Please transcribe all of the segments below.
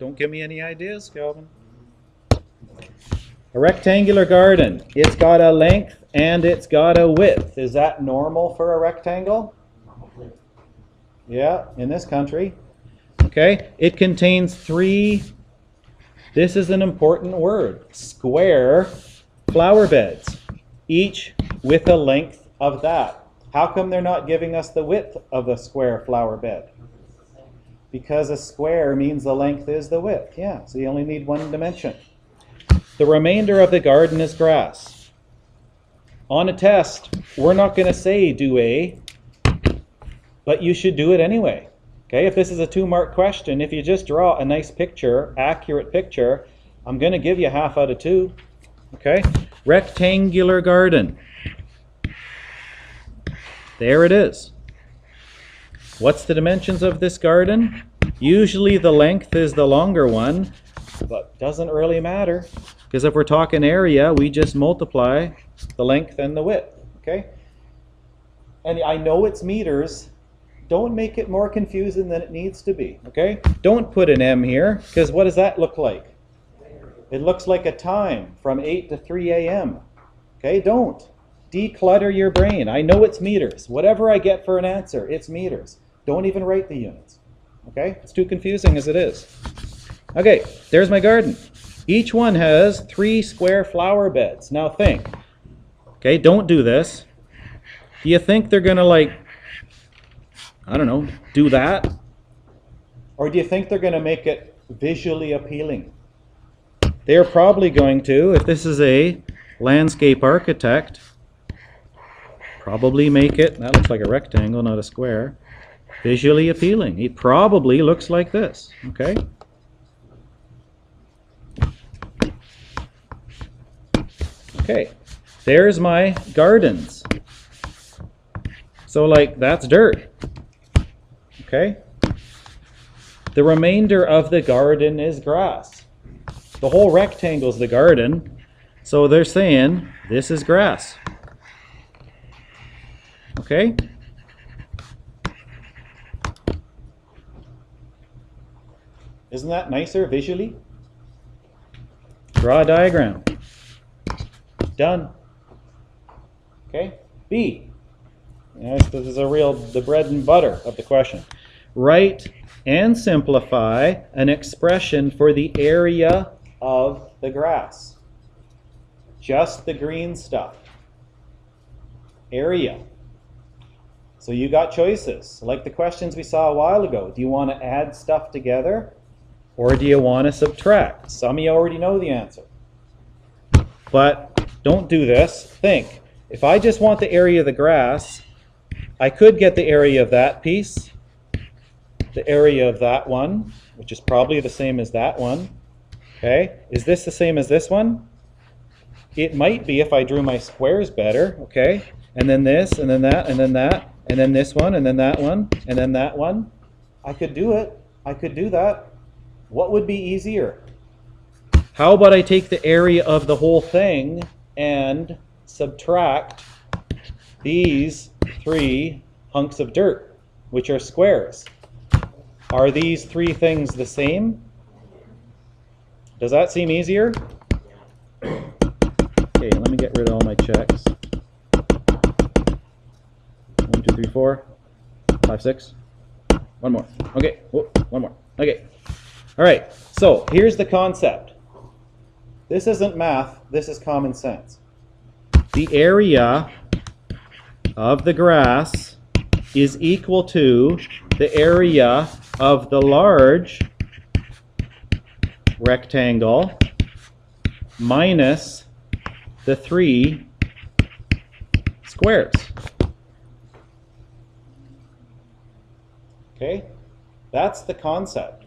Don't give me any ideas, Calvin. A rectangular garden. It's got a length and it's got a width. Is that normal for a rectangle? Yeah, in this country. Okay, it contains 3, this is an important word, square flower beds, each with a length of that. How come they're not giving us the width of a square flower bed? Because a square means the length is the width. Yeah, so you only need one dimension. The remainder of the garden is grass. On a test, we're not going to say do A, but you should do it anyway. Okay, if this is a 2-mark question, if you just draw a nice picture, accurate picture, I'm going to give you half out of 2. Okay, rectangular garden. There it is. What's the dimensions of this garden? Usually the length is the longer one, but doesn't really matter. Because if we're talking area, we just multiply the length and the width. Okay? And I know it's meters. Don't make it more confusing than it needs to be. Okay? Don't put an M here, because what does that look like? It looks like a time from 8 to 3 a.m. Okay? Don't. Declutter your brain. I know it's meters. Whatever I get for an answer, it's meters. Don't even write the units. Okay? It's too confusing as it is. Okay, there's my garden. Each one has 3 square flower beds. Now think. Okay, don't do this. Do you think they're going to, like, I don't know, do that? Or do you think they're going to make it visually appealing? They're probably going to, if this is a landscape architect, probably make it, that looks like a rectangle, not a square, visually appealing. It probably looks like this, okay? Okay, there's my gardens. So, like, that's dirt. Okay? The remainder of the garden is grass. The whole rectangle is the garden. So they're saying this is grass. Okay? Isn't that nicer visually? Draw a diagram. Done. Okay? B. Yes, this is the bread and butter of the question. Write and simplify an expression for the area of the grass. Just the green stuff. Area. So you got choices. Like the questions we saw a while ago. Do you want to add stuff together? Or do you want to subtract? Some of you already know the answer. But don't do this. Think. If I just want the area of the grass, I could get the area of that piece, the area of that one, which is probably the same as that one. Okay? Is this the same as this one? It might be if I drew my squares better. Okay? And then this, and then that, and then that, and then this one, and then that one, and then that one. I could do it. I could do that. What would be easier? How about I take the area of the whole thing and subtract these 3 hunks of dirt, which are squares. Are these 3 things the same? Does that seem easier? Okay, let me get rid of all my checks. 1, 2, 3, 4, 5, 6. One more. Okay, whoa, one more. Okay. All right, so here's the concept. This isn't math, this is common sense. The area of the grass is equal to the area of the large rectangle minus the 3 squares. Okay? That's the concept.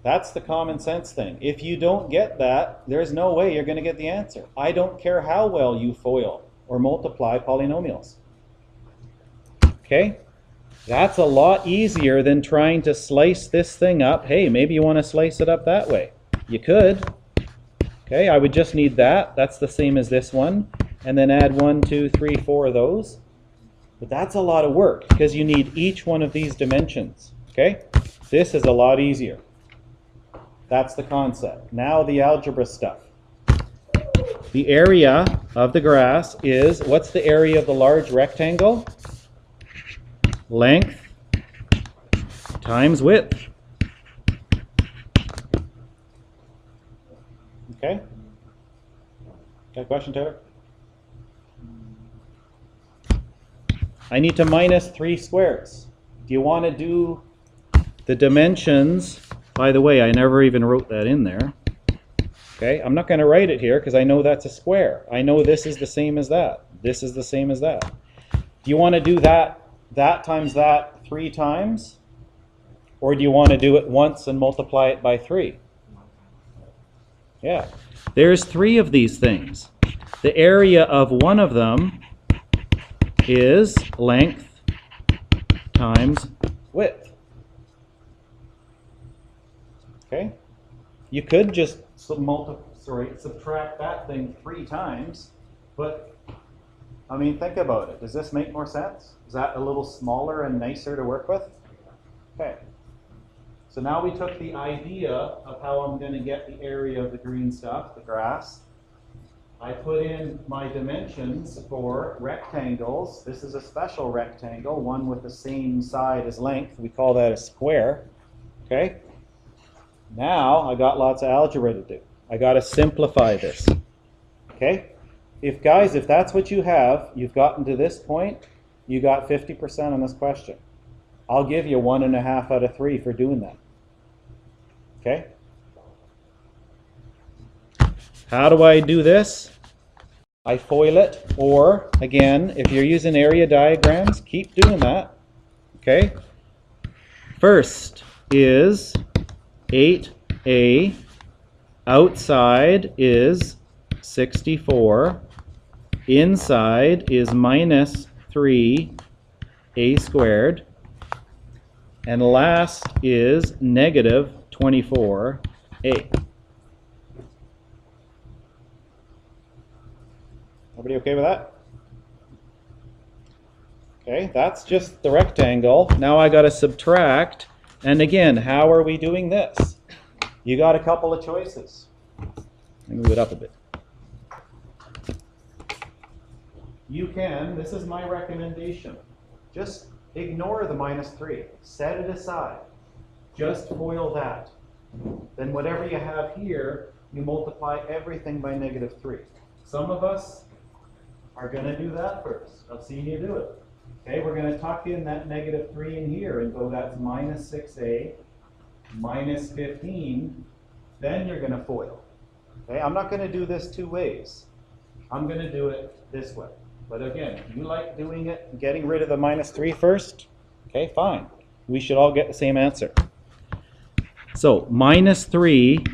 That's the common sense thing. If you don't get that, there's no way you're going to get the answer. I don't care how well you FOIL or multiply polynomials. Okay? That's a lot easier than trying to slice this thing up. Hey, maybe you want to slice it up that way. You could. Okay, I would just need that. That's the same as this one. And then add 1, 2, 3, 4 of those. But that's a lot of work because you need each one of these dimensions. Okay? This is a lot easier. That's the concept. Now the algebra stuff. The area of the grass is, what's the area of the large rectangle? Length times width. Okay? Got a question, Taylor? I need to minus 3 squares. Do you want to do the dimensions? By the way, I never even wrote that in there. Okay, I'm not going to write it here because I know that's a square. I know this is the same as that. This is the same as that. Do you want to do that times that 3 times? Or do you want to do it once and multiply it by 3? Yeah. There's 3 of these things. The area of one of them is length times width. Okay? You could just subtract that thing 3 times, but I mean, think about it. Does this make more sense? Is that a little smaller and nicer to work with? Okay. So now we took the idea of how I'm going to get the area of the green stuff, the grass. I put in my dimensions for rectangles. This is a special rectangle, one with the same side as length. We call that a square. Okay? Now I got lots of algebra to do. I got to simplify this. Okay? If that's what you have, you've gotten to this point, you got 50% on this question. I'll give you 1.5 out of 3 for doing that. Okay? How do I do this? I FOIL it, or again, if you're using area diagrams, keep doing that. Okay? First is 8a, outside is 64, inside is minus 3a squared, and last is negative 24a. Everybody okay with that? Okay, that's just the rectangle. Now I got to subtract. And again, how are we doing this? You got a couple of choices. Let me move it up a bit. You can, this is my recommendation, just ignore the minus 3. Set it aside. Just FOIL that. Then whatever you have here, you multiply everything by negative 3. Some of us are going to do that first. I've seen you do it. Okay, we're going to tuck in that negative 3 in here and go that's minus 6a, minus 15. Then you're going to FOIL. Okay, I'm not going to do this 2 ways. I'm going to do it this way. But again, you like doing it and getting rid of the minus 3 first? Okay, fine. We should all get the same answer. So, minus 3,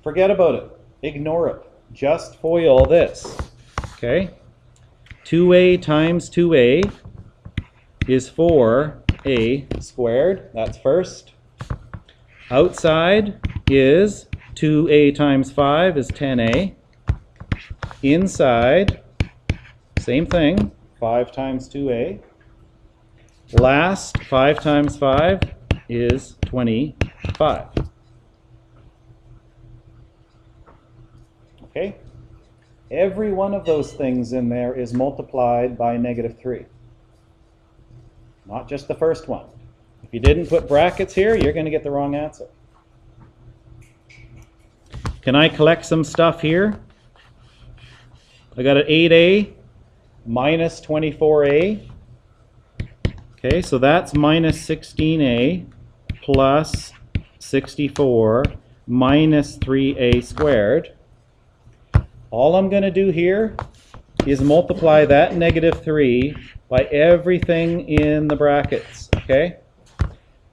forget about it. Ignore it. Just FOIL this. Okay? 2a times 2a is 4a squared. That's first. Outside is 2a times 5 is 10a. Inside, same thing, 5 times 2a. Last, 5 times 5 is 25. Okay? Every one of those things in there is multiplied by negative 3. Not just the first one. If you didn't put brackets here, you're going to get the wrong answer. Can I collect some stuff here? I got an 8a minus 24a. Okay, so that's minus 16a plus 64 minus 3a squared. All I'm going to do here is multiply that negative 3 by everything in the brackets, okay?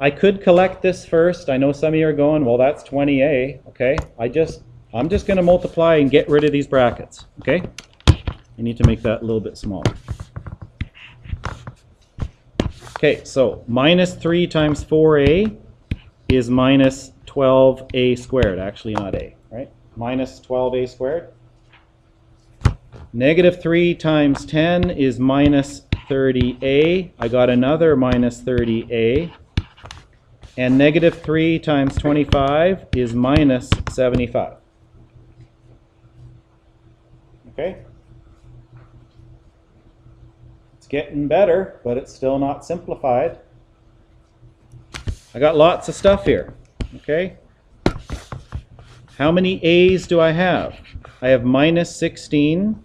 I could collect this first. I know some of you are going, well, that's 20a, okay? I'm just going to multiply and get rid of these brackets, okay? I need to make that a little bit smaller. Okay, so minus 3 times 4a is minus 12a squared. Actually, not a, right? Minus 12a squared. Negative 3 times 10 is minus 30a. I got another minus 30a. And negative 3 times 25 is minus 75. Okay? It's getting better, but it's still not simplified. I got lots of stuff here. Okay? How many a's do I have? I have minus 16,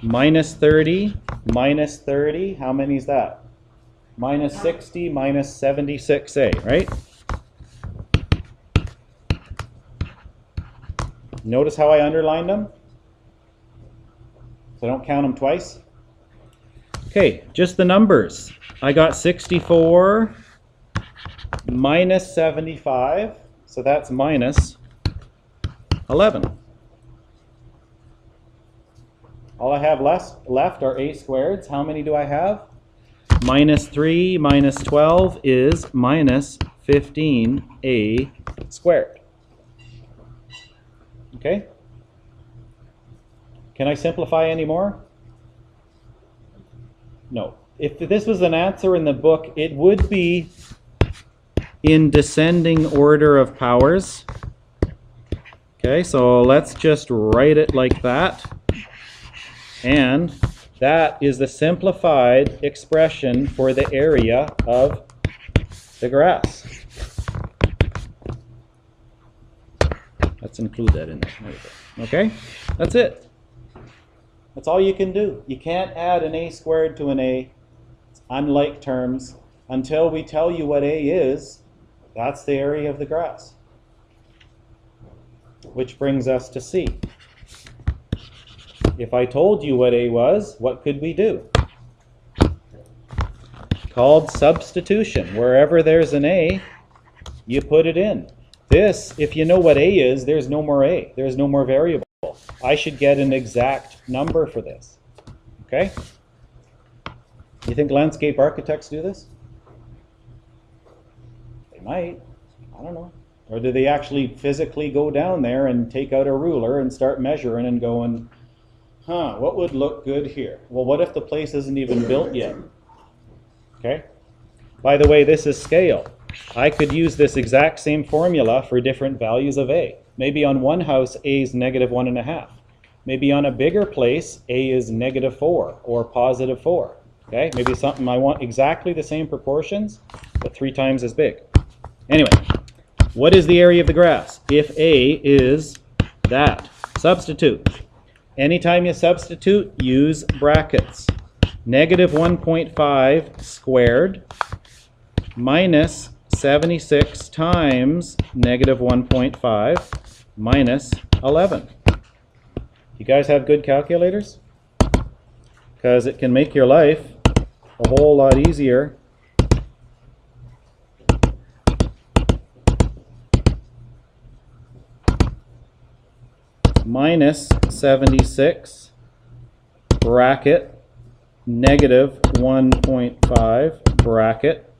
minus 30, minus 30. How many is that? Minus 60, minus 76a, right? Notice how I underlined them? So I don't count them twice. Okay, just the numbers. I got 64 minus 75, so that's minus 11. All I have left are a squareds. How many do I have? Minus 3 minus 12 is minus 15a squared. Okay? Can I simplify any more? No. If this was an answer in the book, it would be in descending order of powers. Okay, so let's just write it like that. And that is the simplified expression for the area of the grass. Let's include that in there. There we go. Okay, that's it. That's all you can do. You can't add an a squared to an a. It's unlike terms. Until we tell you what a is, that's the area of the grass. Which brings us to C. If I told you what a was, what could we do? Called substitution. Wherever there's an a, you put it in. This, if you know what a is, there's no more a. There's no more variable. I should get an exact number for this. Okay? You think landscape architects do this? They might. I don't know. Or do they actually physically go down there and take out a ruler and start measuring and going, what would look good here? Well, what if the place isn't even built yet? Okay? By the way, this is scale. I could use this exact same formula for different values of a. Maybe on one house, a is negative 1.5. Maybe on a bigger place, a is negative 4 or positive 4. Okay? Maybe something I want exactly the same proportions, but 3 times as big. Anyway, what is the area of the grass? If a is that, substitute. Anytime you substitute, use brackets. Negative 1.5 squared minus 76 times negative 1.5 minus 11. You guys have good calculators? Because it can make your life a whole lot easier. Minus 76 bracket negative 1.5 bracket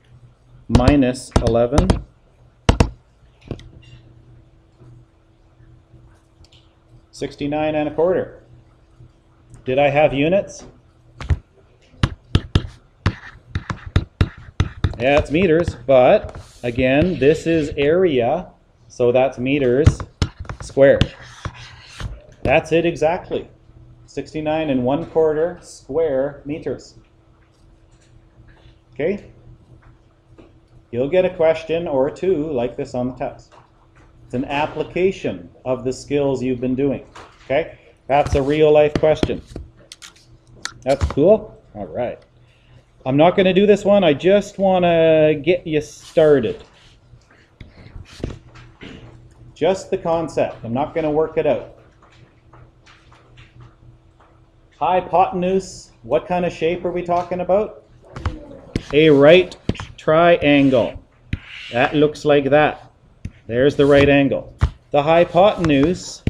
minus 11 69.25. Did I have units? Yeah, it's meters, but again, this is area, so that's meters squared. That's it exactly. 69.25 square meters. Okay? You'll get a question or two like this on the test. It's an application of the skills you've been doing. Okay? That's a real life question. That's cool? All right. I'm not going to do this one. I just want to get you started. Just the concept. I'm not going to work it out. Hypotenuse, what kind of shape are we talking about? A right triangle. That looks like that. There's the right angle. The hypotenuse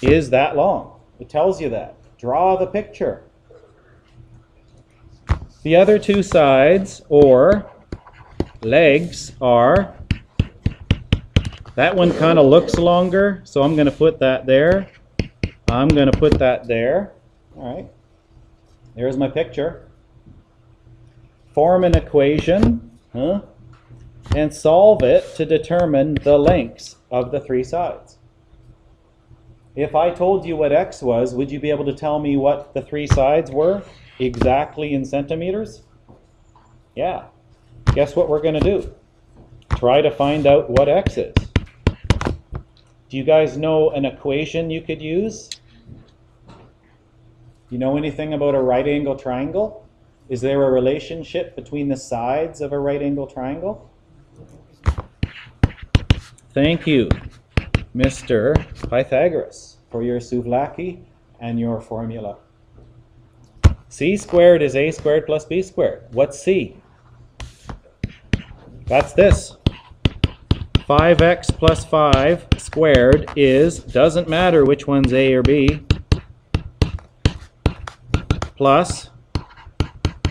is that long. It tells you that. Draw the picture. The other two sides, or legs, are, that one kind of looks longer, so I'm going to put that there. I'm going to put that there. All right. There's my picture. form an equation, and solve it to determine the lengths of the three sides. If I told you what x was, would you be able to tell me what the three sides were exactly in centimeters? Yeah. Guess what we're going to do? Try to find out what x is. Do you guys know an equation you could use? You know anything about a right angle triangle? Is there a relationship between the sides of a right angle triangle? Thank you, Mr. Pythagoras, for your souvlaki and your formula. C squared is a squared plus b squared. What's c? That's this. 5x plus 5 squared is, doesn't matter which one's a or b, plus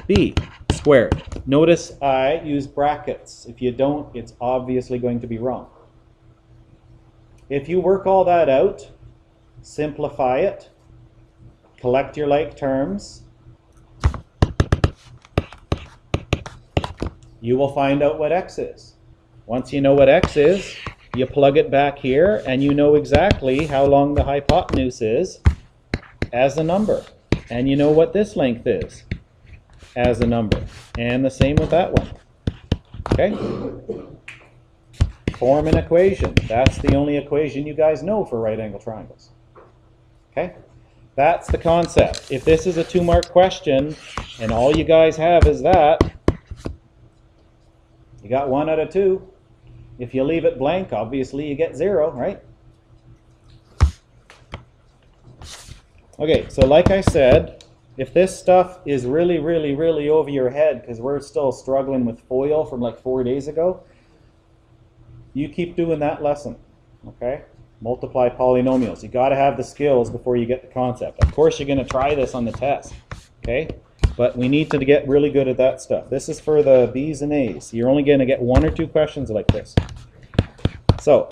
b squared. Notice I use brackets. If you don't, it's obviously going to be wrong. If you work all that out, simplify it, collect your like terms, you will find out what x is. Once you know what x is, you plug it back here and you know exactly how long the hypotenuse is as a number. And you know what this length is as a number. And the same with that one. Okay? Form an equation. That's the only equation you guys know for right angle triangles. Okay? That's the concept. If this is a 2-mark question and all you guys have is that, you got 1 out of 2. If you leave it blank, obviously you get 0, right? Okay, so like I said, if this stuff is really, really, really over your head because we're still struggling with FOIL from like 4 days ago, you keep doing that lesson, okay? Multiply polynomials. You got to have the skills before you get the concept. Of course, you're going to try this on the test, okay? But we need to get really good at that stuff. This is for the B's and A's. You're only going to get 1 or 2 questions like this. So,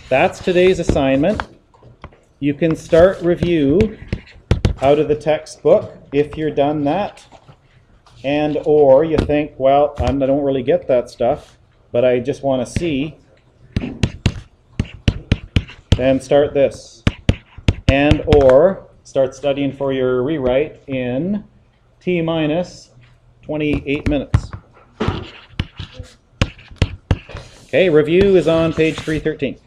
that's today's assignment. You can start review out of the textbook if you're done that. And or you think, well, I don't really get that stuff, but I just want to see. Then start this. And or start studying for your rewrite in T-minus 28 minutes. Okay, review is on page 313.